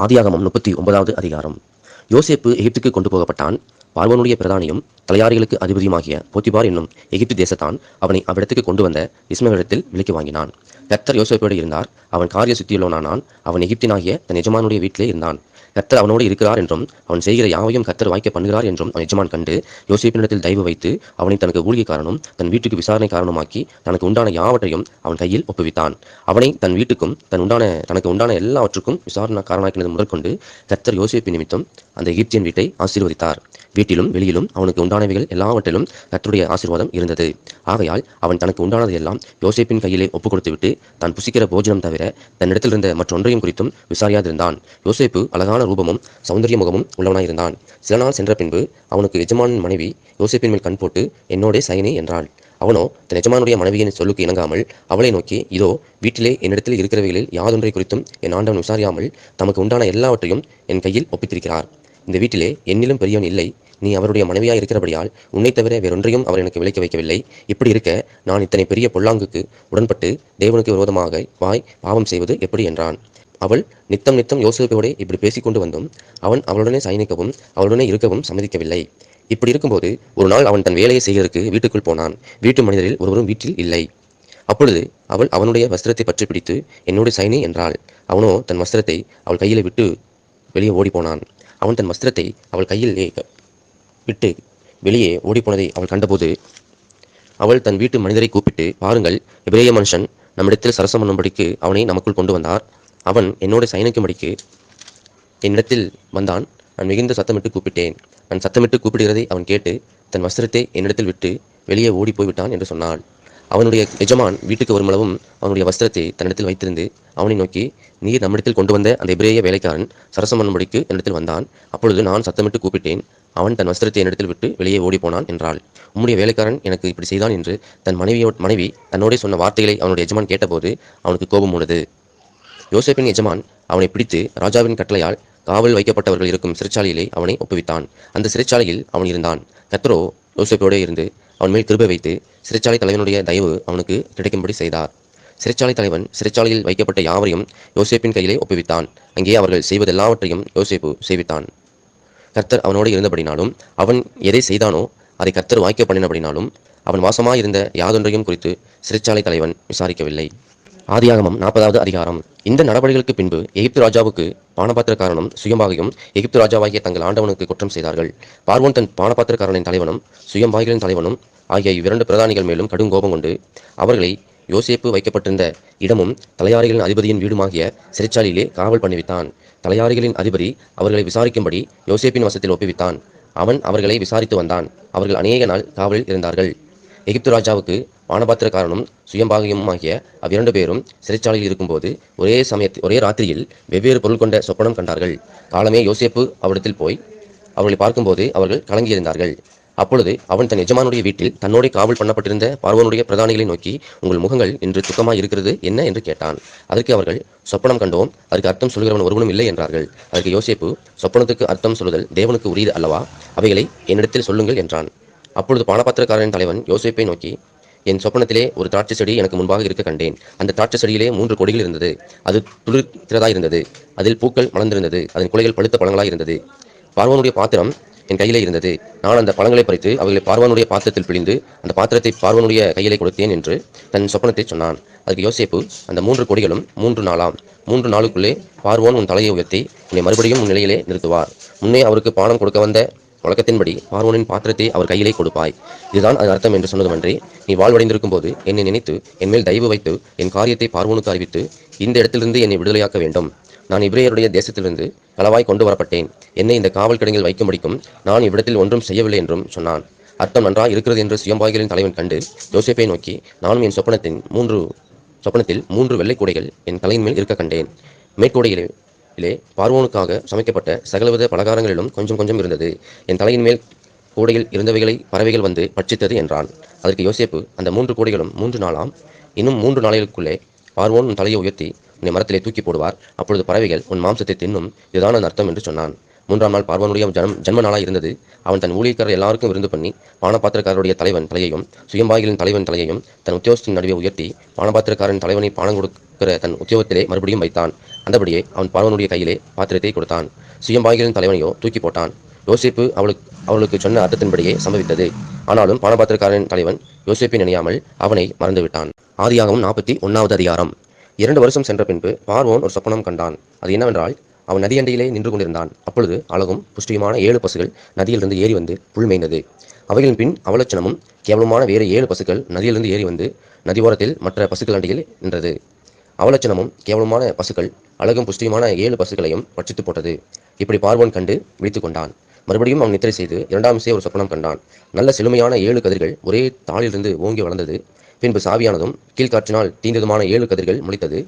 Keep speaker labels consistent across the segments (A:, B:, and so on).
A: ஆதியாகமம் 39வது அதிகாரம். யோசேப்பு எகிப்துக்கு கொண்டு போகப்பட்டான். பார்வோனுடைய பிரதானியும் தலையாரிகளுக்கு அதிபதியுமாகிய போத்திபார் என்னும் எகிப்து தேசத்தான் அவனை அவ்விடத்துக்கு கொண்டு வந்த இஸ்மவேலிடத்தில் விலைக்கு வாங்கினான். கர்த்தர் யோசேப்போடு இருந்தார். அவன் காரிய சித்தியுள்ளவனானான். அவன் எகிப்தினாகிய தன் எஜமானுடைய வீட்டிலே இருந்தான். கர்த்தர் அவனோடு இருக்கிறார் என்றும் அவன் செய்கிற யாவையும் கர்த்தர் வாய்க்க பண்ணுகிறார் என்றும் அவன் எஜமான் கண்டு யோசேப்பினிடத்தில் தயவு வைத்து அவனை தனக்கு ஊழியக்காரனும் தன் வீட்டுக்கு விசாரணை காரணமாக்கி தனக்கு உண்டான யாவற்றையும் அவன் கையில் ஒப்புவித்தான். அவனை தன் வீட்டுக்கும் தனக்கு உண்டான எல்லாவற்றுக்கும் விசாரணக்காரனாக்கினது முதற்கொண்டு கர்த்தர் யோசேப்பு நிமித்தம் அந்த எகிப்தியன் வீட்டை ஆசீர்வதித்தார். வீட்டிலும் வெளியிலும் அவனுக்கு உண்டானவைகள் எல்லாவற்றிலும் கர்த்தருடைய ஆசீர்வாதம் இருந்தது. ஆகையால் அவன் தனக்கு உண்டானதை எல்லாம் யோசேப்பின் கையிலே ஒப்புக் கொடுத்துவிட்டு தான் புசிக்கிற போஜனம் தவிர தன்னிடத்தில் இருந்த மற்றொன்றையும் குறித்தும் விசாரியாதிருந்தான். யோசேப்பு அழகான ரூபமும் சௌந்தரிய முகமும் உள்ளவனாயிருந்தான். சில நாள் சென்ற பின்பு அவனுக்கு எஜமானின் மனைவி யோசேப்பின் மேல் கண் போட்டு என்னோடே சயனி என்றாள். அவனோ தன் எஜமானுடைய மனைவியின் சொல்லுக்கு இணங்காமல் அவளை நோக்கி, இதோ வீட்டிலே என்னிடத்தில் இருக்கிறவைகளில் யாதொன்றை குறித்தும் என் ஆண்டவன் விசாரியாமல் தமக்கு உண்டான எல்லாவற்றையும் என் கையில் ஒப்பித்திருக்கிறார். இந்த வீட்டிலே என்னிலும் பெரியவன் இல்லை. நீ அவருடைய மனைவியாய் இருக்கிறபடியால் உன்னை தவிர வேறொன்றையும் அவர் எனக்கு விலைக்கு வைக்கவில்லை. இப்படி இருக்க நான் இத்தனை பெரிய பொல்லாங்குக்கு உடன்பட்டு தேவனுக்கு விரோதமாக பாவம் செய்வது எப்படி என்றான். அவள் நித்தம் நித்தம் யோசேப்போடே இப்படி பேசிக்கொண்டு வந்தும் அவன் அவளுடனே சயனிக்கவும் அவளுடனே இருக்கவும் சம்மதிக்கவில்லை. இப்படி இருக்கும்போது ஒரு நாள் அவன் தன் வேலையை செய்கிறதுக்கு வீட்டுக்குள் போனான். வீட்டு மனிதரில் ஒருவரும் வீட்டில் இல்லை. அப்பொழுது அவள் அவனுடைய வஸ்திரத்தை பற்றி பிடித்து என்னோடு சயனி என்றாள். அவனோ தன் வஸ்திரத்தை அவள் கையிலே விட்டு வெளியே ஓடிப்போனான். அவன் தன் வஸ்திரத்தை அவள் கையில் விட்டு வெளியே ஓடிப்போனதை அவள் கண்டபோது அவள் தன் வீட்டு மனிதரை கூப்பிட்டு, பாருங்கள், எபிரேய மனுஷன் நம்மிடத்தில் சரசம் பண்ணும்படிக்கு அவனை நமக்குள் கொண்டு வந்தார். அவன் என்னோடு சயனிக்கும்படிக்கு என்னிடத்தில் வந்தான். நான் மிகுந்த சத்தமிட்டு கூப்பிட்டேன். நான் சத்தமிட்டு கூப்பிடுகிறதை அவன் கேட்டு தன் வஸ்திரத்தை என்னிடத்தில் விட்டு வெளியே ஓடி போய்விட்டான் என்று சொன்னாள். அவனுடைய எஜமான் வீட்டுக்கு வருமளவும் அவனுடைய வஸ்திரத்தை தன்னிடத்தில் வைத்திருந்து அவனை நோக்கி, நீர் நம்மிடத்தில் கொண்டு வந்த அந்த எபிரேய வேலைக்காரன் சரசம் பண்ணும்படிக்கு என்னிடத்தில் வந்தான். அப்பொழுது நான் சத்தமிட்டு கூப்பிட்டேன். அவன் தன் வஸ்திரத்தை என்னிடத்தில் விட்டு வெளியே ஓடிப்போனான் என்றாள். உம்முடைய வேலைக்காரன் எனக்கு இப்படி செய்தான் என்று தன் மனைவி தன்னோடே சொன்ன வார்த்தைகளை அவனுடைய எஜமான் கேட்டபோது அவனுக்கு கோபம் உள்ளது. யோசேப்பின் எஜமான் அவனை பிடித்து ராஜாவின் கட்டளையால் காவல் வைக்கப்பட்டவர்கள் இருக்கும் சிறைச்சாலையிலே அவனை ஒப்புவித்தான். அந்த சிறைச்சாலையில் அவன் இருந்தான். கர்த்தரோ யோசேப்போடே இருந்து அவன் மேல் கிருபை வைத்து சிறைச்சாலை தலைவனுடைய தயவு அவனுக்கு கிடைக்கும்படி செய்தார். சிறைச்சாலை தலைவன் சிறைச்சாலையில் வைக்கப்பட்ட யாவரையும் யோசேப்பின் கையிலே ஒப்புவித்தான். அங்கே அவர்கள் செய்வதெல்லாவற்றையும் யோசேப்பு செய்வித்தான். கர்த்தர் அவனோடு இருந்தபடினாலும் அவன் எதை செய்தானோ அதை கர்த்தர் வாய்க்க பண்ணினபடினாலும் அவன் வாசமாயிருந்த யாதொன்றையும் குறித்து சிறைச்சாலை தலைவன் விசாரிக்கவில்லை. ஆதியாகமம் 40வது அதிகாரம். இந்த நடவடிக்கைகளுக்கு பின்பு எகிப்து ராஜாவுக்கு பானபாத்திரக்காரனும் சுயம்பாகியும் எகிப்து ராஜாவாகிய தங்கள் ஆண்டவனுக்கு குற்றம் செய்தார்கள். பார்வோன் தன் பானபாத்திரக்காரனின் தலைவனும் சுயம்பாகிகளின் தலைவனும் ஆகிய இவ்விரண்டு பிரதானிகள் மேலும் கடும் கோபம் கொண்டு அவர்களை யோசேப்பு வைக்கப்பட்டிருந்த இடமும் தலையாரிகளின் அதிபதியின் வீடுமாகிய சிறைச்சாலையிலே காவல் பண்ணிவித்தான். தலையாரிகளின் அதிபதி அவர்களை விசாரிக்கும்படி யோசேப்பின் வசத்தில் ஒப்புவித்தான். அவன் அவர்களை விசாரித்து வந்தான். அவர்கள் அநேக நாள் காவலில் இருந்தார்கள். எகிப்து ராஜாவுக்கு பானபாத்திரக்காரனும் சுயம்பாகியும் ஆகிய அவ்விரண்டு பேரும் சிறைச்சாலையில் இருக்கும்போது ஒரே ராத்திரியில் வெவ்வேறு பொருள் கொண்ட சொப்பனம் கண்டார்கள். காலமே யோசேப்பு அவ்விடத்தில் போய் அவர்களை பார்க்கும்போது அவர்கள் கலங்கியிருந்தார்கள். அப்பொழுது அவன் தன் எஜமானுடைய வீட்டில் தன்னோட காவல் பண்ணப்பட்டிருந்த பார்வோனுடைய பிரதானிகளை நோக்கி, உங்கள் முகங்கள் இன்று துக்கமாய் இருக்கிறது என்ன என்று கேட்டான். அதற்கு அவர்கள், சொப்பனம் கண்டோம், அதற்கு அர்த்தம் சொல்கிறவன் ஒருவனும் இல்லை என்றார்கள். அதற்கு யோசேப்பு, சொப்பனத்துக்கு அர்த்தம் சொல்லுதல் தேவனுக்கு உரியது அல்லவா? அவைகளை என்னிடத்தில் சொல்லுங்கள் என்றான். அப்பொழுது பானபாத்திரக்காரரின் தலைவன் யோசேப்பை நோக்கி, என் சொப்பனத்திலே ஒரு திராட்சை செடி எனக்கு முன்பாக இருக்க கண்டேன். அந்த திராட்சை செடியிலே 3 கொடிகள் இருந்தது. அது துளிர்க்கிறதாய் இருந்தது. அதில் பூக்கள் மலர்ந்திருந்தது. அதன் குலைகள் பழுத்த பழங்களாய் இருந்தது. பார்வோனுடைய பாத்திரம் என் கையிலே இருந்தது. நான் அந்த பழங்களை பறித்து அவைகளை பார்வோனுடைய பாத்திரத்தில் பிழிந்து அந்த பாத்திரத்தை பார்வோனுடைய கையிலே கொடுத்தேன் என்று தன் சொப்பனத்தை சொன்னான். அதுக்கு யோசேப்பு, அந்த 3 கொடிகளும் 3 நாளாம். 3 நாளுக்குள்ளே பார்வோன் உன் தலையை உயர்த்தி உன்னை மறுபடியும் உன் நிலையிலே நிறுத்துவார். முன்னே அவருக்கு பானம் கொடுக்க வந்த வழக்கத்தின்படி பார்வோனின் பாத்திரத்தை அவர் கையிலே கொடுப்பாய். இதுதான் அது அர்த்தம் என்று சொன்னதுமன்றி, நீ வாழ்வடைந்திருக்கும் போது என்னை நினைத்து என் மேல் தயவு வைத்து என் காரியத்தை பார்வோனுக்கு அறிவித்து இந்த இடத்திலிருந்து என்னை விடுதலையாக்க வேண்டும். நான் எபிரேயருடைய தேசத்திலிருந்து களவாய் கொண்டு வரப்பட்டேன். என்னை இந்த காவல் கிடங்கில் வைக்கும்படிக்கும் நான் இவ்விடத்தில் ஒன்றும் செய்யவில்லை என்றும் சொன்னான். அர்த்தம் நன்றாக இருக்கிறது என்று சுயம்பாகிகளின் தலைவன் கண்டு யோசேப்பை நோக்கி, நானும் என் சொப்பனத்தில் 3 வெள்ளை கூடைகள் என் தலையின் மேல் இருக்க கண்டேன். மேற்கூடையிலே பார்வோனுக்காக சமைக்கப்பட்ட சகலவித பலகாரங்களிலும் கொஞ்சம் கொஞ்சம் இருந்தது. என் தலையின் மேல் கூடையில் இருந்தவைகளை பறவைகள் வந்து பட்சித்தது என்றான். அதற்கு யோசேப்பு, அந்த 3 கூடைகளும் 3 நாளாம். இன்னும் 3 நாளைகளுக்குள்ளே பார்வோன் உன் தலையை உயர்த்தி உன்னை மரத்திலே தூக்கி போடுவார். அப்பொழுது பறவைகள் உன் மாம்சத்தை தின்னும். இதுதான் அந்த அர்த்தம் என்று சொன்னான். 3ஆம் நாள் பார்வோனுடைய ஜன்ம நாளாய் இருந்தது. அவன் தன் ஊழியக்காரர் எல்லாருக்கும் விருந்து பண்ணி பானபாத்திரக்காரருடைய தலைவன் தலையையும் சுயம்பாகிகளின் தலைவன் தலையையும் தன் உத்தியோகத்தின் நடுவே உயர்த்தி பானபாத்திரக்காரன் தலைவனை பானம் கொடுக்கிற தன் உத்தியோகத்திலே மறுபடியும் வைத்தான். அந்தபடியே அவன் பார்வோனுடைய கையிலே பாத்திரத்தை கொடுத்தான். சுயம்பாகிகளின் தலைவனையோ தூக்கி போட்டான். யோசேப்பு அவளுக்கு சொன்ன அர்த்தத்தின்படியே சம்பவித்தது. ஆனாலும் பானபாத்திரக்காரன் தலைவன் யோசேப்பை நினையாமல் அவனை மறந்துவிட்டான். ஆதியாகமம் 41வது அதிகாரம். 2 வருஷம் சென்ற பின்பு பார்வோன் ஒரு சொப்பனம் கண்டான். அது என்னவென்றால், அவன் நதியண்டையிலே நின்று கொண்டிருந்தான். அப்பொழுது அழகும் புஷ்டியுமான 7 பசுகள் நதியிலிருந்து ஏறி வந்து புல் மேய்ந்தது. அவைகளின் பின் அவலட்சணமும் கேவலமான வேறு 7 பசுக்கள் நதியிலிருந்து ஏறி வந்து நதியோரத்தில் மற்ற பசுக்கள் அண்டையில் நின்றது. அவலட்சணமும் கேவலமான பசுக்கள் அழகும் புஷ்டியுமான 7 பசுக்களையும் பட்சித்து போட்டது. இப்படி பார்வோன் கண்டு விழித்துக் கொண்டான். மறுபடியும் அவன் நித்திரை செய்து 2ஆம் விசை ஒரு சொப்பனம் கண்டான். நல்ல செழுமையான 7 கதிர்கள் ஒரே தாளிலிருந்து ஓங்கி வளர்ந்தது. பின்பு சாவியானதும் கீழ்காற்றினால் தீந்ததுமான 7 கதிர்கள் முளைத்தது.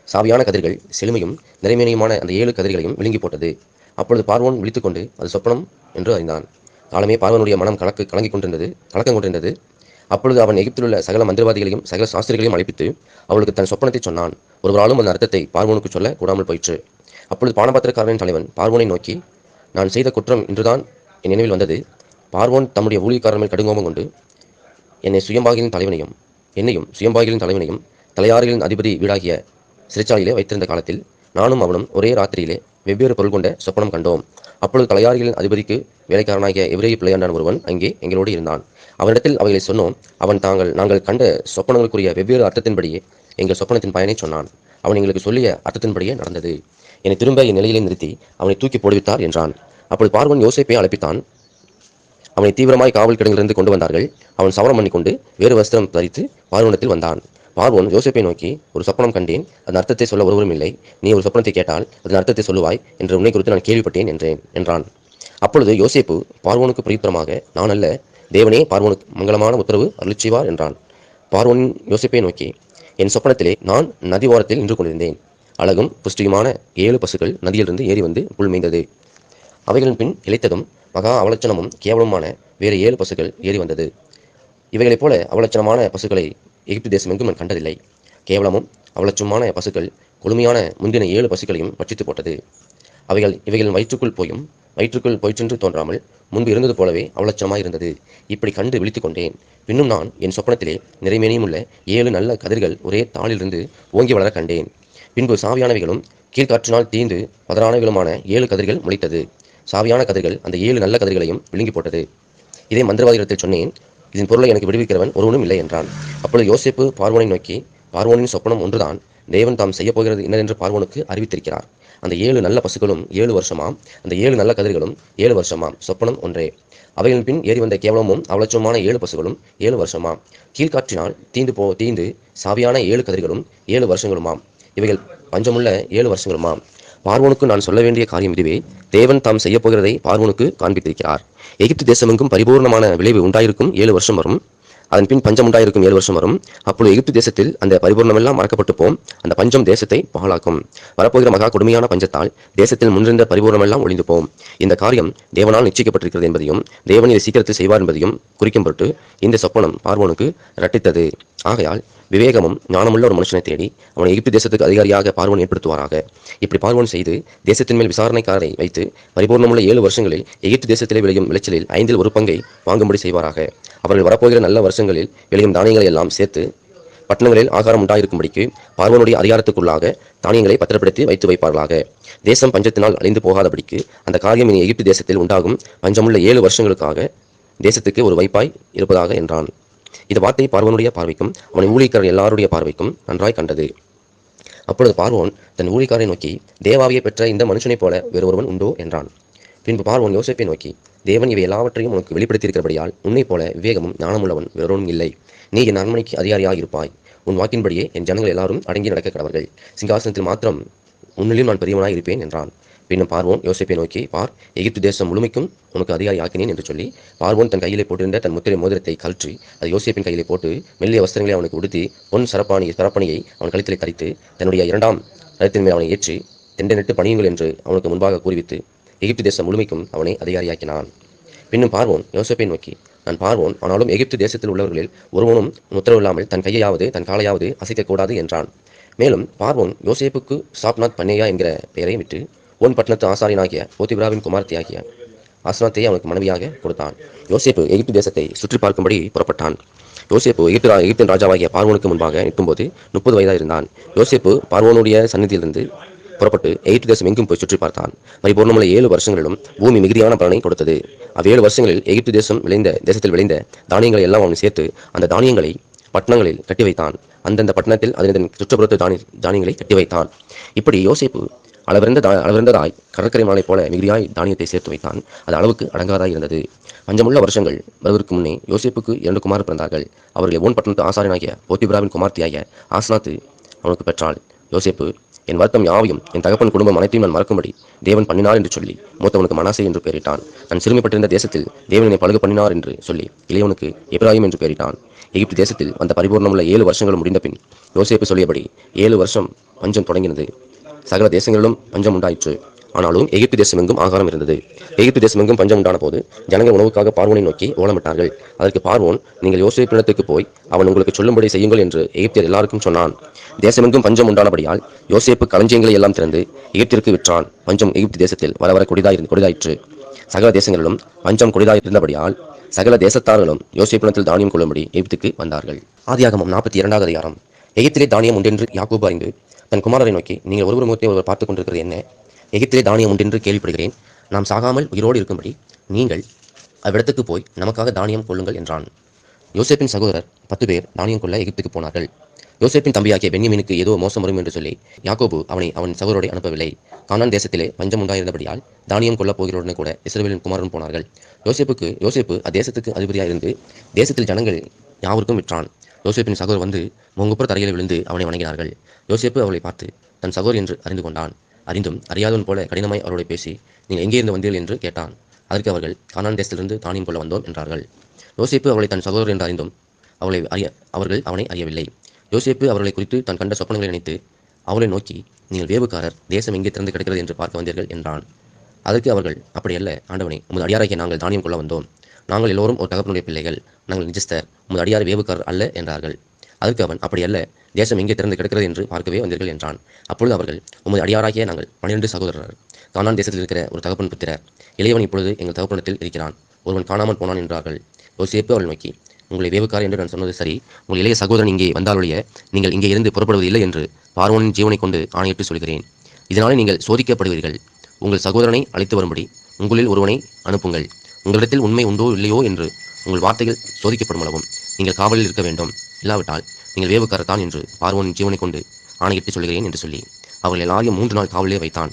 A: சாவியான கதிர்கள் செழுமையும் நிறைமேனியுமான அந்த 7 கதிர்களையும் விழுங்கி போட்டது. அப்பொழுது பார்வோன் விழித்துக்கொண்டு அது சொப்பனம் என்று அறிந்தான். காலமே பார்வோனுடைய மனம் கலக்கம் கொண்டிருந்தது. அப்பொழுது அவன் எகிப்திலுள்ள சகல மந்திரவாதிகளையும் சகல சாஸ்திரிகளையும் அழைப்பித்து அவளுக்கு தன் சொப்பனத்தை சொன்னான். ஒருவராலும் அந்த அர்த்தத்தை பார்வோனுக்கு சொல்ல கூடாமல் போயிற்று. அப்பொழுது பானபாத்திரக்காரரின் தலைவன் பார்வோனை நோக்கி, நான் செய்த குற்றம் இன்றுதான் என் நினைவில் வந்தது. பார்வோன் தம்முடைய ஊழியக்காரர் மேல் கடுங்கோபம் கொண்டு என்னையும் சுயம்பாகிகளின் தலைவனையும் தலையாறுகளின் அதிபதி வீடாகிய சிறைச்சாலையிலே வைத்திருந்த காலத்தில் நானும் அவனும் ஒரே ராத்திரியிலே வெவ்வேறு பொருள் கொண்ட சொப்பனம் கண்டோம். அப்பொழுது தலையாறுகளின் அதிபதிக்கு வேலைக்காரனாகிய எபிரேய பிள்ளையாண்டான் ஒருவன் அங்கே எங்களோடு இருந்தான். அவனிடத்தில் அவைகளை சொன்னோம். அவன் நாங்கள் கண்ட சொப்பனங்களுக்குரிய வெவ்வேறு அர்த்தத்தின்படியே எங்கள் சொப்பனத்தின் பயனை சொன்னான். அவன் எங்களுக்கு சொல்லிய அர்த்தத்தின்படியே நடந்தது. என்னை திரும்ப என் நிலையிலே நிறுத்தி அவனை தூக்கி போடுவித்தார் என்றான். அப்பொழுது பார்வோன் யோசேப்பை அழைப்பித்தான். அவனை தீவிரமாய் காவல் கிடங்கிலிருந்து கொண்டு வந்தார்கள். அவன் சவரம் பண்ணிக்கொண்டு வேறு வஸ்திரம் தரித்து பார்வோனிடத்தில் வந்தான். பார்வோன் யோசேப்பை நோக்கி, ஒரு சொப்பனம் கண்டேன், அதன் அர்த்தத்தை சொல்ல ஒருவரும் இல்லை. நீ ஒரு சொப்பனத்தை கேட்டால் அதன் அர்த்தத்தை சொல்லுவாய் என்று உன்னை குறித்து நான் கேள்விப்பட்டேன் என்றான். அப்பொழுது யோசேப்பு பார்வோனுக்கு பிரயுத்தரமாக, நான் அல்ல, தேவனே பார்வோனுக்கு மங்களமான உத்தரவு அருளிச்செய்வார் என்றான். பார்வோன் யோசேப்பை நோக்கி, என் சொப்பனத்திலே நான் நதி ஓரத்தில் நின்று கொண்டிருந்தேன். அழகும் புஷ்டியுமான 7 பசுக்கள் நதியிலிருந்து ஏறி வந்து புல் மேய்ந்தது. அவைகளின் பின் இளைத்ததும் மகா அவலட்சணமும் கேவலமான வேறு 7 பசுக்கள் ஏறி வந்தது. இவைகளைப் போல அவலட்சணமான பசுக்களை எகிப்து தேசம் எங்கும் நான் கண்டதில்லை. கேவலமும் அவலட்சணமான பசுக்கள் கொழுமையான முந்தின 7 பசுக்களையும் பட்சித்து போட்டது. இவைகளின் வயிற்றுக்குள் போயிற்றென்று தோன்றாமல் முன்பு இருந்தது போலவே அவலட்சணமாய் இருந்தது. இப்படி கண்டு விழித்துக் கொண்டேன். பின்னும் நான் என் சொப்பனத்திலே நிறைமேனியும் உள்ள 7 நல்ல கதிர்கள் ஒரே தாளிலிருந்து ஓங்கி வளர கண்டேன். பின்பு சாவியானவைகளும் கீழ்காற்றினால் தீந்து பதறானவைகளுமான 7 கதிர்கள் முளைத்தது. சாவியான கதிர்கள் அந்த 7 நல்ல கதிர்களையும் விழுங்கி போட்டது. இதை மந்திரவாதிகளிடத்தில் சொன்னேன். இதன் பொருளை எனக்கு விடுவிக்கிறவன் ஒருவனும் இல்லை என்றான். அப்பொழுது யோசேப்பு பார்வோனை நோக்கி, பார்வோனின் சொப்பனம் ஒன்றுதான். தேவன் தாம் செய்ய போகிறது என்னதென்று பார்வோனுக்கு அறிவித்திருக்கிறார். அந்த 7 நல்ல பசுக்களும் 7 வருஷமாம், அந்த 7 நல்ல கதிர்களும் 7 வருஷமாம். சொப்பனம் ஒன்றே. அவைகளின் பின் ஏறி வந்த கேவலமும் அவலட்சணமான 7 பசுகளும் 7 வருஷமாம். கீழ்காற்றினால் தீந்து சாவியான 7 கதிர்களும் 7 வருஷங்களுமாம். இவைகள் பஞ்சமுள்ள 7 வருஷங்களுமாம். பார்வோனுக்கு நான் சொல்ல வேண்டிய காரியம் இதுவே. தேவன் தாம் செய்ய போகிறதை பார்வோனுக்கு காண்பித்திருக்கிறார். எகிப்து தேசமெங்கும் பரிபூர்ணமான விளைவு உண்டாயிருக்கும் 7 வருஷம் வரும். அதன் பின் பஞ்சம் உண்டாயிருக்கும் 7 வருஷம் வரும். அப்பொழுது எகிப்து தேசத்தில் அந்த பரிபூர்ணமெல்லாம் மறக்கப்பட்டு போம். அந்த பஞ்சம் தேசத்தை பாழாக்கும். வரப்போகிற மகா கொடுமையான பஞ்சத்தால் தேசத்தில் முன்னிருந்த பரிபூர்ணமெல்லாம் ஒழிந்து போம். இந்த காரியம் தேவனால் நிச்சயிக்கப்பட்டிருக்கிறது என்பதையும் தேவன் இதை சீக்கிரத்தில் செய்வார் என்பதையும் குறிக்கும் பொருட்டு இந்த சொப்பனம் பார்வோனுக்கு இரட்டித்தது. ஆகையால் விவேகமும் ஞானமுள்ள ஒரு மனுஷனை தேடி அவனை எகிப்து தேசத்துக்கு அதிகாரியாக பார்வோன் ஏற்படுத்துவாராக. இப்படி பார்வோன் செய்து தேசத்தின் மேல் விசாரணைக்காரரை வைத்து பரிபூர்ணமுள்ள 7 வருஷங்களில் எகிப்து தேசத்திலே விளையும் விளைச்சலில் 5இல் ஒரு பங்கை வாங்கும்படி செய்வாராக. அவர்கள் வரப்போகிற நல்ல வருஷங்களில் விளையும் தானியங்களை எல்லாம் சேர்த்து பட்டணங்களில் ஆகாரம் உண்டாயிருக்கும்படிக்கு பார்வோனுடைய அதிகாரத்துக்குள்ளாக தானியங்களை பத்திரப்படுத்தி வைத்து வைப்பார்களாக. தேசம் பஞ்சத்தினால் அழிந்து போகாதபடிக்கு அந்த காரியம் இனி எகிப்து தேசத்தில் உண்டாகும் பஞ்சமுள்ள 7 வருஷங்களுக்காக தேசத்துக்கு ஒரு வைப்பாய் இருப்பதாக என்றான். இந்த வார்த்தை பார்வோனுடைய பார்வைக்கும் அவனை ஊழியக்காரர் எல்லாருடைய பார்வைக்கும் நன்றாய் கண்டது. அப்பொழுது பார்வோன் தன் ஊழியக்காரை நோக்கி, தேவாவியை பெற்ற இந்த மனுஷனைப் போல வேறு ஒருவன் உண்டோ என்றான். பின்பு பார்வோன் யோசேப்பை நோக்கி, தேவன் இவை எல்லாவற்றையும் உனக்கு வெளிப்படுத்தியிருக்கிறபடியால் உன்னை போல விவேகமும் ஞானமுள்ளவன் வேறொன்றும் இல்லை. நீ என் அரண்மனைக்கு அதிகாரியாக இருப்பாய். உன் வாக்கின்படியே என் ஜனங்கள் எல்லாரும் அடங்கி நடக்க கடவர்கள். சிங்காசனத்தில் மாத்திரம் உன்னிலும் நான் பெரியவனாய் இருப்பேன் என்றான். பின்னும் பார்வோன் யோசேப்பை நோக்கி, பார், எகிப்து தேசம் முழுமைக்கும் உனக்கு அதிகாரி ஆக்கினேன் என்று சொல்லி பார்வோன் தன் கையிலே போட்டிருந்த தன் முத்திரை மோதிரத்தை கழற்றி அது யோசேப்பின் கையிலே போட்டு மெல்லிய வஸ்திரங்களை அவனுக்கு உடுத்தி பொன் சரப்பணியை அவன் கழுத்திலே தரித்து தன்னுடைய 2ஆம் ரதத்தின் மேல் அவனை ஏற்றி தெண்டனிட்டு பணியுங்கள் என்று அவனுக்கு முன்பாக கூறிவித்து எகிப்து தேசம் முழுமைக்கும் அவனை அதிகாரியாக்கினான். பின்னும் பார்வோன் யோசேப்பை நோக்கி, நான் பார்வோன், ஆனாலும் எகிப்து தேசத்தில் உள்ளவர்களில் ஒருவனும் உத்தரவில்லாமல் தன் கையையாவது தன் காலையாவது அசைக்கக்கூடாது என்றான். மேலும் பார்வோன் யோசேப்புக்கு சாப்நாத் பன்னேயா என்கிற பெயரை விட்டு ஒன் பட்டணத்து ஆசாரியனாகிய போத்திபிராவின் குமாரத்தியாகிய ஆசனாத்தை அவனுக்கு மனைவியாக கொடுத்தான். யோசேப்பு எகிப்து தேசத்தை சுற்றி பார்க்கும்படி புறப்பட்டான். யோசேப்பு எகிப்தின் ராஜாவாகிய பார்வோனுக்கு முன்பாக நிற்கும்போது 30 வயதாக இருந்தான். யோசேப்பு பார்வோனுடைய சந்நிதியிலிருந்து புறப்பட்டு எகிப்து தேசம் எங்கும் போய் சுற்றி பார்த்தான். பரிபூர்ணமுள்ள 7 வருஷங்களிலும் பூமி மிகுதியான பலனை கொடுத்தது. அவ்வேழு வருஷங்களில் எகிப்து தேசத்தில் விளைந்த தானியங்களை எல்லாம் அவன் சேர்த்து அந்த தானியங்களை பட்டணங்களில் கட்டி வைத்தான். அந்தந்த பட்டணத்தில் அதன் சுற்றுப்புறத்து தானியங்களை கட்டி வைத்தான். இப்படி யோசேப்பு அளவிருந்ததாய் கடற்கரை மணலைப் போல மிகுதியாய் தானியத்தை சேர்த்து வைத்தான். அது அளவுக்கு அடங்காதாய் இருந்தது. பஞ்சமுள்ள வருஷங்கள் வருவதற்கு முன்னே யோசேப்புக்கு 2 குமாரர் பிறந்தார்கள். அவர்களை ஓன் பட்டணத்து ஆசாரியனாகிய போத்திபிராவின் குமார்த்தியாகிய ஆஸ்நாத்து அவனுக்கு பெற்றாள். யோசேப்பு, என் வருத்தம் யாவையும் என் தகப்பன் குடும்பம் அனைத்தையும் நான் மறக்கும்படி தேவன் பண்ணினார் என்று சொல்லி மூத்தவனுக்கு மனாசே என்று பெயரிட்டான். நான் சிறுமிப்பட்டிருந்த தேசத்தில் தேவன் என்னை பழுகு பண்ணினார் என்று சொல்லி இளையவனுக்கு எப்ராயிம் என்று பெயரிட்டான். எகிப்து தேசத்தில் வந்த பரிபூர்ணமுள்ள 7 வருஷங்களும் முடிந்த பின் யோசேப்பு சொல்லியபடி 7 வருஷம் பஞ்சம் தொடங்கினது. சகல தேசங்களிலும் பஞ்சம் உண்டாயிற்று. ஆனாலும் எகிப்து தேசமெங்கும் ஆகாரம் இருந்தது. எகிப்து தேசமெங்கும் பஞ்சம் உண்டான போது ஜனங்கள் உணவுக்காக பார்வோனை நோக்கி ஓலமிட்டார்கள். அதற்கு பார்வோன், நீங்கள் யோசேப்பினிடத்துக்கு போய் அவன் உங்களுக்கு சொல்லும்படி செய்யுங்கள் என்று எகிப்தியர் எல்லாருக்கும் சொன்னான். தேசமெங்கும் பஞ்சம் உண்டானபடியால் யோசேப்பு களஞ்சியங்களை எல்லாம் திறந்து எகிப்திற்கு விற்றான். பஞ்சம் எகிப்து தேசத்தில் வர கொடிதாயிற்று. சகல தேசங்களிலும் பஞ்சம் கொடிதாயிருந்தபடியால் சகல தேசத்தார்களும் யோசேப்பினத்தில் தானியம் கொள்ளும்படி எகிப்துக்கு வந்தார்கள். ஆதியாகமம் 42வது அதிகாரம். எகிப்திலே தானியம் உண்டென்று யாக்கோபு அறிந்து தன் குமாரரை நோக்கி, நீங்கள் ஒருவர் முகத்தை ஒருவர் பார்த்துக் கொண்டிருக்கிறது என்ன? எகிப்திலே தானியம் உண்டென்று கேள்விப்படுகிறேன். நாம் சாகாமல் உயிரோடு இருக்கும்படி நீங்கள் அவ்விடத்துக்கு போய் நமக்காக தானியம் கொள்ளுங்கள் என்றான். யோசேப்பின் சகோதரர் 10 பேர் தானியம் கொள்ள எகிப்துக்கு போனார்கள். யோசேப்பின் தம்பியாகிய பென்யமீனுக்கு ஏதோ மோசம் வரும் என்று சொல்லி யாக்கோபு அவன் சகோதரோடு அனுப்பவில்லை. கானான் தேசத்திலே பஞ்சம் உண்டாயிருந்தபடியால் தானியம் கொள்ளப் போகிறோடனே கூட இஸ்ரவேலின் குமாரன் போனார்கள். யோசேப்பு அத்தேசத்துக்கு அதிபதியாயிருந்து தேசத்தில் ஜனங்கள் யாவருக்கும் விற்றான். யோசேப்பின் சகோதரர் வந்து முங்குப்புற தரையில் விழுந்து அவனை வணங்கினார்கள். யோசேப்பு அவளை பார்த்து தன் சகோதரி என்று அறிந்து கொண்டான். அறிந்தும் அறியாதவன் போல கடினமாய் அவரோடு பேசி, நீங்கள் எங்கே இருந்து வந்தீர்கள் என்று கேட்டான். அதற்கு அவர்கள், கானான் தேசத்திலிருந்து தானியம் கொள்ள வந்தோம் என்றார்கள். யோசேப்பு அவளை தன் சகோதரர் என்று அறிந்தும் அவர்கள் அவனை அறியவில்லை. யோசேப்பு அவர்களை குறித்து தன் கண்ட சொப்பனங்களை நினைத்து அவளை நோக்கி, நீங்கள் வேவுக்காரர், தேசம் எங்கே திறந்து கிடக்கிறது என்று பார்க்க வந்தீர்கள் என்றான். அதற்கு அவர்கள், அப்படியல்ல ஆண்டவனே, உமது அடியாராகிய நாங்கள் தானியம் கொள்ள வந்தோம். நாங்கள் எல்லோரும் ஒரு தகப்பனுடைய பிள்ளைகள். நாங்கள் நிஜஸ்தர், உமது அடியார் வேவுக்காரர் அல்ல என்றார்கள். அதற்கு அவன், அப்படியல்ல, தேசம் எங்கே திறந்து கிடக்கிறது என்று பார்க்கவே வந்தீர்கள் என்றான். அப்பொழுது அவர்கள், உமது அடியாராகிய நாங்கள் 12 சகோதரர். கானான் தேசத்தில் இருக்கிற ஒரு தகப்பன் புத்திரர். இளையவன் இப்பொழுது எங்கள் தகப்பனத்தில் இருக்கிறான். ஒருவன் காணாமல் போனான் என்றார்கள். யோசேப்பு அவள் நோக்கி, உங்களை வேவுக்கார் என்று நான் சொன்னது சரி. உங்கள் இளைய சகோதரன் இங்கே வந்தாலொழிய நீங்கள் இங்கே இருந்து புறப்படுவது இல்லை என்று பார்வோனின் ஜீவனை கொண்டு ஆணையிட்டு சொல்கிறேன். இதனாலே நீங்கள் சோதிக்கப்படுவீர்கள். உங்கள் சகோதரனை அழைத்து வரும்படி உங்களில் ஒருவனை அனுப்புங்கள். உங்களிடத்தில் உண்மை உண்டோ இல்லையோ என்று உங்கள் வார்த்தைகள் சோதிக்கப்படும் அளவும் நீங்கள் காவலில் இருக்க வேண்டும். இல்லாவிட்டால் நீங்கள் வேவுக்காரத்தான் என்று பார்வோனின் ஜீவனை கொண்டு ஆணையிட்டு சொல்கிறேன் என்று சொல்லி அவர்கள் எல்லாரையும் 3 நாள் காவலிலே வைத்தான்.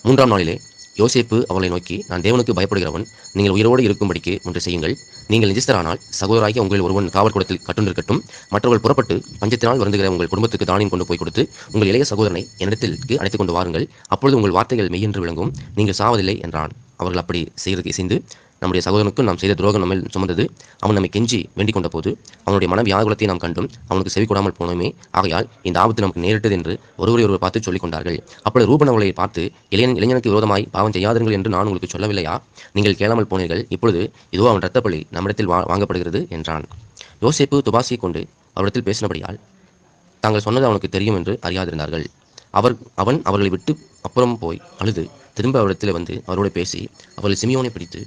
A: 3ஆம் நாளிலே யோசேப்பு அவளை நோக்கி, நான் தேவனுக்கு பயப்படுகிறவன். நீங்கள் உயிரோடு இருக்கும்படிக்கு ஒன்று செய்யுங்கள். நீங்கள் நிஜஸ்தரானால் சகோதராகிய உங்களில் ஒருவன் காவல் கூடத்தில் கட்டுண்டிருக்கட்டும். மற்றவர்கள் புறப்பட்டு பஞ்சத்தினால் வருந்துகிற உங்கள் குடும்பத்துக்கு தானியம் கொண்டு போய் கொடுத்து உங்கள் இளைய சகோதரனை என்னிடத்திற்கு அழைத்துக் கொண்டு வாருங்கள். அப்பொழுது உங்கள் வார்த்தைகள் மெய்யென்று விளங்கும். நீங்கள் சாவதில்லை என்றான். அவர்கள் அப்படி செய்கிறதுக்கு இசைந்து, நம்முடைய சகோதரனுக்கும் நாம் செய்த துரோகம் நம்மில் சுமந்தது. அவன் நம்மை கெஞ்சி வேண்டிக் கொண்ட போது அவனுடைய மன வியாகுலத்தை நாம் கண்டும் அவனுக்கு செவி கொடாமல் போனோமே. ஆகையால் இந்த ஆபத்து நமக்கு நேரிட்டது என்று ஒருவரை பார்த்து சொல்லிக் கொண்டார்கள். அப்பொழுது ரூபன் அவளை பார்த்து, இளைஞனுக்கு விரோதமாய் பாவம் செய்யாதீர்கள் என்று நான் உங்களுக்கு சொல்லவில்லையா? நீங்கள் கேளாமல் போனீர்கள். இப்பொழுது இதோ அவன் இரத்தப்பழி நம்மிடத்தில் வாங்கப்படுகிறது என்றான். யோசேப்பு துபாசியை கொண்டு அவரிடத்தில் பேசினபடியால் தாங்கள் சொன்னது அவனுக்கு தெரியும் என்று அறியாதிருந்தார்கள். அவன் அவர்களை விட்டு அப்புறம் போய் அழுது திரும்ப அவரிடத்தில் வந்து அவரோடு பேசி அவர்கள் சிமியோனை பிடித்து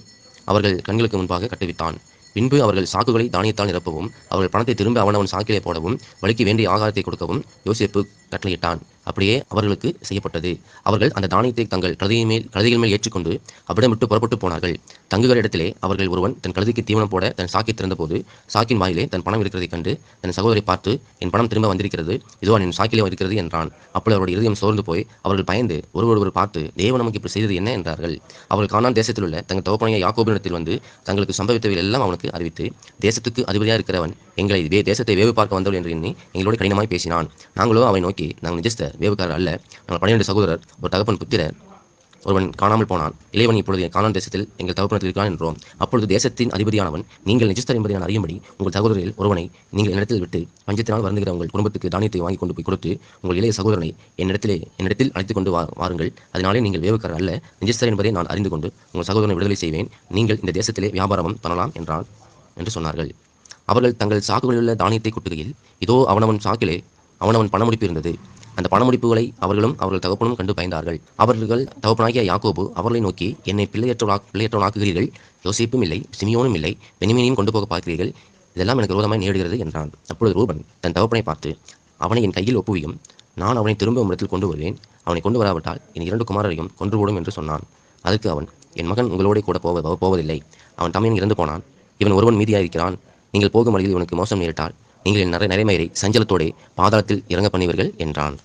A: அவர்கள் கண்களுக்கு முன்பாக கட்டுவித்தான். பின்பு அவர்கள் சாக்குகளை தானியத்தால் நிரப்பவும் அவர்கள் பணத்தை திரும்ப அவனவன் சாக்கிலே போடவும் வழிக்கு வேண்டிய ஆகாரத்தை கொடுக்கவும் யோசேப்பு கட்டளையிட்டான். அப்படியே அவர்களுக்கு செய்யப்பட்டது. அவர்கள் அந்த தானியத்தை தங்கள் கழுதைகள் மேல் ஏற்றிக்கொண்டு அவ்விடம் விட்டு புறப்பட்டு போனார்கள். தங்குகிற இடத்திலே அவர்கள் ஒருவன் தன் கழுதைக்கு தீவனம் போட தன் சாக்கை திறந்தபோது சாக்கின் வாயிலே தன் பணம் இருக்கிறதைக் கண்டு தன் சகோதரை பார்த்து, என் பணம் திரும்ப வந்திருக்கிறது, இதோ என் சாக்கிலே இருக்கிறது என்றான். அப்பொழுது அவருடைய இருதயம் சோர்ந்து போய் அவர்கள் பயந்து ஒருவர் பார்த்து, தேவன் நமக்கு இப்படி செய்தது என்ன என்றார்கள். அவர்கள் கானான் தேசத்தில் உள்ள தங்கள் தகப்பனாகிய யாக்கோபினிடத்தில் வந்து தங்களுக்கு சம்பவித்தவை எல்லாம் அவனுக்கு அறிவித்து, தேசத்துக்கு அதிபதியாக இருக்கிறவன் எங்களை தேசத்தை வேவு பார்க்க வந்தவள் என்று எண்ணி எங்களோடு கடினமாய் பேசினான். நாங்களோ அவனை நோக்கி, நாங்கள் நிஜஸ்தர், வேவுக்காரர் அல்ல. நாங்கள் 12 சகோதரர், ஒரு தகப்பன் புத்திரர். ஒருவன் காணாமல் போனான். இளையவன் இப்பொழுது கானான் தேசத்தில் எங்கள் தகப்பனத்தில் இருக்கிறான் என்றோம். அப்பொழுது தேசத்தின் அதிபதியானவன், நீங்கள் நிஜஸ்தர் என்பதை நான் அறியும்படி உங்கள் சகோதரில் ஒருவனை நீங்கள் என்னிடத்தில் விட்டு பஞ்சத்தினால் வருந்துகிற உங்கள் குடும்பத்துக்கு தானியத்தை வாங்கி கொண்டு போய் கொடுத்து உங்கள் இளைய சகோதரனை என்னிடத்தில் அழைத்துக் கொண்டு வாருங்கள். அதனாலே நீங்கள் வேவுக்காரர் அல்ல, நிஜஸ்தர் என்பதை நான் அறிந்து கொண்டு உங்கள் சகோதரனை விடுதலை செய்வேன். நீங்கள் இந்த தேசத்திலே வியாபாரமும் பண்ணலாம் என்றான் என்று சொன்னார்கள். அவர்கள் தங்கள் சாக்குகளிலுள்ள தானியத்தை கொட்டுகையில் இதோ அவனவன் சாக்கிலே அவனவன் பணமுடிப்பு இருந்தது. அந்த பணமுடிப்புகளை அவர்களும் அவர்கள் தகப்பனும் கண்டு பயந்தார்கள். அவர்கள் தகப்பனாகிய யாக்கோபு அவர்களை நோக்கி, என்னை பிள்ளையற்றவனாக்குகிறீர்கள். யோசேப்பும் இல்லை, சிமியோனும் இல்லை, பென்யமீனையும் கொண்டு போக பார்க்கிறீர்கள். இதெல்லாம் எனக்கு விரோதமாய் நேரிடுகிறது என்றான். அப்பொழுது ரூபன் தன் தகப்பனை பார்த்து, அவனை என் கையில் ஒப்புவியும், நான் அவனை திரும்ப உம்மிடத்தில் கொண்டு வருவேன். அவனை கொண்டு வராவிட்டால் என் 2 குமாரரையும் கொன்று போடும் என்று சொன்னான். அதற்கு அவன், என் மகன் உங்களோடே கூட போவதில்லை. அவன் தமையன் இறந்து போனான். இவன் ஒருவன் மீதியாயிருக்கிறான். நீங்கள் போகும் வழியில் இவனுக்கு மோசம் நேரிட்டால் நீங்கள் என் நிறைமயிரை சஞ்சலத்தோடே பாதாளத்தில் இறங்க பண்ணுவீர்கள் என்றான்.